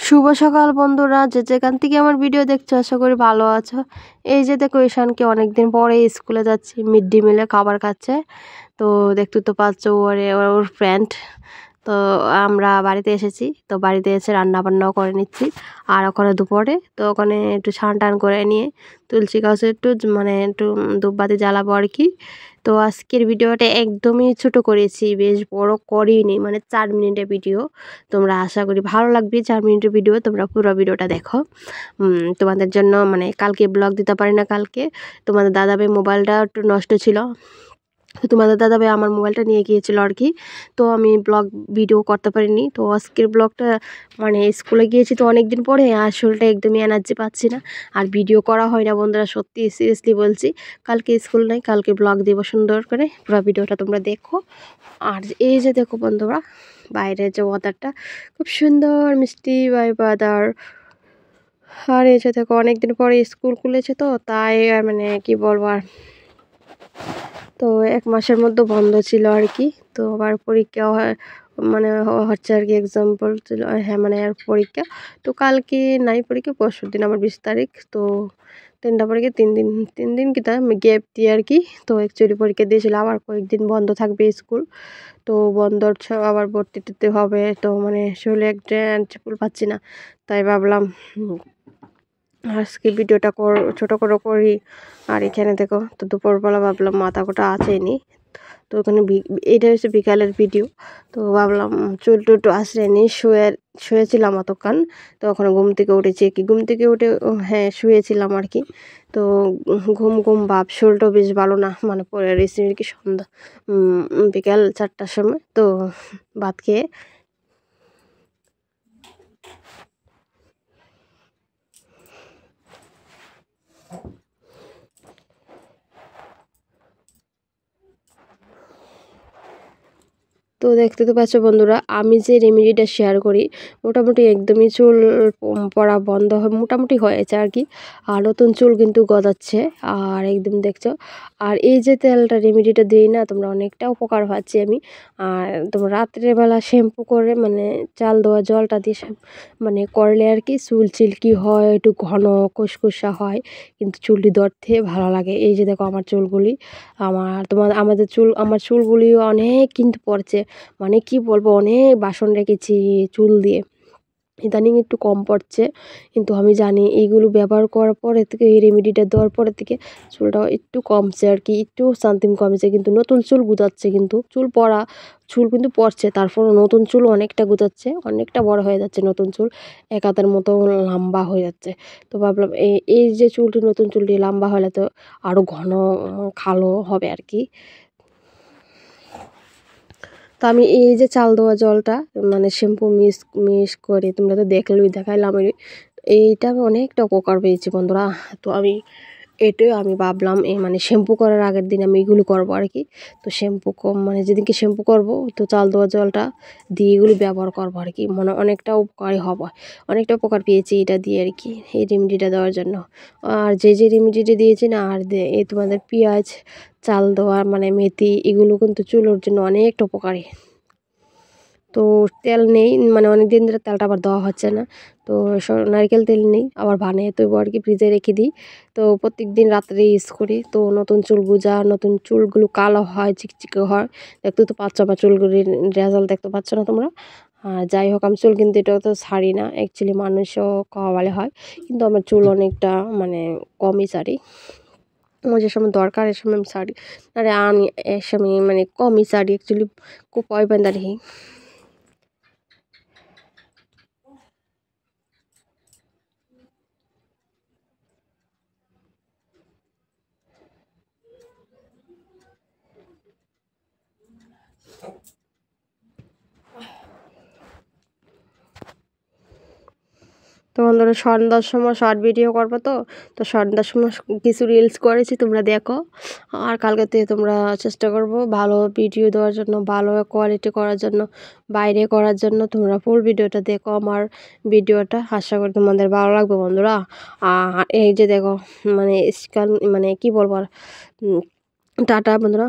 শুভ সকাল বন্ধুরা, যে যেখান থেকে আমার ভিডিও দেখছো আশা করি ভালো আছো। এই যে দেখো, ঈশানকে অনেকদিন পরে স্কুলে যাচ্ছি, মিড ডে মিলে খাবার খাচ্ছে। তো দেখতে তো পাচ্ছ, ওর ফ্রেন্ড। তো আমরা বাড়িতে এসেছি, তো বাড়িতে এসে রান্না বান্নাও করে নিচ্ছি। আর ওখানে দুপুরে তো ওখানে একটু ছান টান করে নিয়ে তুলসী গাছে একটু ধূপবাতি জ্বালাবো আর কি। তো আজকের ভিডিওটা একদমই ছোট করেছি, বেশ বড় করিনি, মানে 4 মিনিটের ভিডিও। তোমরা আশা করি ভালো লাগবে। 4 মিনিটের ভিডিও, তোমরা পুরো ভিডিওটা দেখো। তোমাদের জন্য মানে কালকে ব্লগ দিতে পারি না, কালকে তোমাদের দাদাভাই মোবাইলটা একটু নষ্ট ছিল। তো তোমাদের দাদাভাই আমার মোবাইলটা নিয়ে গিয়েছিল আর কি। তো আমি ব্লগ ভিডিও করতে পারিনি। তো আজকের ব্লগটা মানে স্কুলে গিয়েছি তো অনেক দিন পরে, আর শরীরটা একদমই এনার্জি পাচ্ছি না, আর ভিডিও করা হয় না বন্ধুরা, সত্যি সিরিয়াসলি বলছি। কালকে স্কুল নাই, কালকে ব্লগ দেবো সুন্দর করে, পুরো ভিডিওটা তোমরা দেখো। আর এই যে দেখো বন্ধুরা, বাইরের যে ওয়েদারটা খুব সুন্দর মিষ্টি ওয়েদার। আর এই যে দেখো, অনেকদিন পরে স্কুল খুলেছে তো তাই আর মানে কি বলবো আর। তো 1 মাসের মধ্যে বন্ধ ছিল আর কি। তো আবার পরীক্ষা মানে হচ্ছে আর কি, এক্সাম্পল ছিল, হ্যাঁ মানে আর পরীক্ষা। তো কালকে নাই পরীক্ষা, পরশুর দিন আমার 20 তারিখ। তো 3টা পরীক্ষা, 3 দিন কি তা গ্যাপ দিয়ে আর কি। তো অ্যাকচুয়ালি পরীক্ষা দিয়েছিল, আবার কয়েকদিন বন্ধ থাকবে স্কুল। তো বন্ধর আবার ভর্তি টর্তি হবে, তো মানে শরীরে একটা ফুল পাচ্ছি না, তাই ভাবলাম আজকে ভিডিওটা ছোট করে করি। আর এখানে দেখো, তো দুপুরবেলা ভাবলাম মাথা গোটা আছেইনি, তো ওখানে এটা হচ্ছে বিকালের ভিডিও। তো ভাবলাম চুল টুল আশ্রয় নিই, শুয়েছিলাম অতক্ষণ। তো ওখানে ঘুম থেকে উঠেছি, কি ঘুম থেকে উঠে হ্যাঁ শুয়েছিলাম আর কি। তো ঘুম ঘুম ভাব, শরীরটাও বেশ ভালো না, মানে পরে রেসিপি কি সন্ধ্যা বিকাল 4টার সময় তো ভাত খেয়ে তো দেখতে তো পাচ্ছ বন্ধুরা, আমি যে রেমেডিটা শেয়ার করি মোটামুটি একদমই চুল পড়া বন্ধ মোটামুটি হয়েছে আর কি। আর নতুন চুল কিন্তু গজাচ্ছে, আর একদম দেখছো। আর এই যে তেলটা রেমেডিটা দিই না, তোমরা অনেকটা উপকার পাচ্ছি আমি। আর তোমরা রাত্রেবেলা শ্যাম্পু করে মানে চাল দেওয়া জলটা দিয়ে মানে করলে আর কি চুল চিল্কি হয়, একটু ঘন কুসকুসা হয়, কিন্তু চুলটি ধরতে ভালো লাগে। এই যে দেখো আমার চুলগুলি, আমার চুলগুলিও অনেক কিন্তু পড়ছে, মানে কি বলবো, অনেক বাসন রেখেছি চুল দিয়ে, ইদানিং একটু কম পড়ছে। কিন্তু আমি জানি এইগুলো ব্যবহার করার পরে থেকে, এই রেমেডিটা দেওয়ার পরে থেকে চুলটা একটু কমছে আর কি, একটু সামথিং কমেছে। কিন্তু নতুন চুল গুজাচ্ছে, কিন্তু চুল কিন্তু পড়ছে, তারপরও নতুন চুল অনেকটা গুজাচ্ছে, অনেকটা বড় হয়ে যাচ্ছে, নতুন চুল 1 হাতের মতো লম্বা হয়ে যাচ্ছে। তো ভাবলাম এই যে নতুন চুলটি লম্বা হলে তো আরও ঘন কালো হবে আর কি। তো আমি এই যে চাল দেওয়া জলটা মানে শ্যাম্পু মিক্স করে, তোমরা তো দেখাইলাম এইটা আমি অনেকটা উপকার পেয়েছি বন্ধুরা। তো এটাই আমি ভাবলাম মানে শ্যাম্পু করার আগের দিন আমি এগুলো করবো আর কি। তো মানে যেদিনকে শ্যাম্পু করবো, তো চাল দেওয়া জলটা দিয়ে এগুলো ব্যবহার করবো আর কি, মানে অনেকটা উপকারী হবে, অনেকটা উপকার পেয়েছি এটা দিয়ে আর কি, এই রেমেডিটা দেওয়ার জন্য। আর যে রেমেডিটা দিয়েছি না, আর এই তোমাদের পেঁয়াজ, চাল দেওয়া মানে মেথি, এগুলো কিন্তু চুলের জন্য অনেকটা উপকারী। তো তেল নেই, মানে অনেক দিন ধরে তেলটা আবার দেওয়া হচ্ছে না। তো নারকেল তেল নেই, আবার বানিয়ে তো আর কি ফ্রিজে রেখে দিই। তো প্রত্যেক দিন রাত্রে ইউজ করি। তো নতুন চুলগুলো কালো হয়, চিকচিকে হয়। দেখতে তো পাচ্ছ আমার চুলগুলির রেজাল্ট, দেখতে পাচ্ছ না তোমরা? যাই হোক, আমি চুল কিন্তু এটাও তো ছাড়ি না, অ্যাকচুয়ালি মানুষও খাওয়ালে হয়, কিন্তু আমার চুল অনেকটা মানে কমই ছাড়ি। আমার যে সময় দরকার এ সময় আমি ছাড়ি, আরে আমি এ সময় মানে কমই ছাড়ি, অ্যাকচুয়ালি খুব পয়বান্দারি। তো বন্ধুরা, সন্ধ্যার সময় শর্ট ভিডিও করবো, তো সন্ধ্যার সময় কিছু রিলস করেছি, তোমরা দেখো। আর কালকে থেকে তোমরা চেষ্টা করবো ভালো ভিডিও দেওয়ার জন্য, ভালো কোয়ালিটি করার জন্য, বাইরে করার জন্য। তোমরা ফুল ভিডিওটা দেখো, আমার ভিডিওটা আশা করি তোমাদের ভালো লাগবে বন্ধুরা। আর এই যে দেখো, মানে মানে কি বলবো আর, টাটা বন্ধুরা।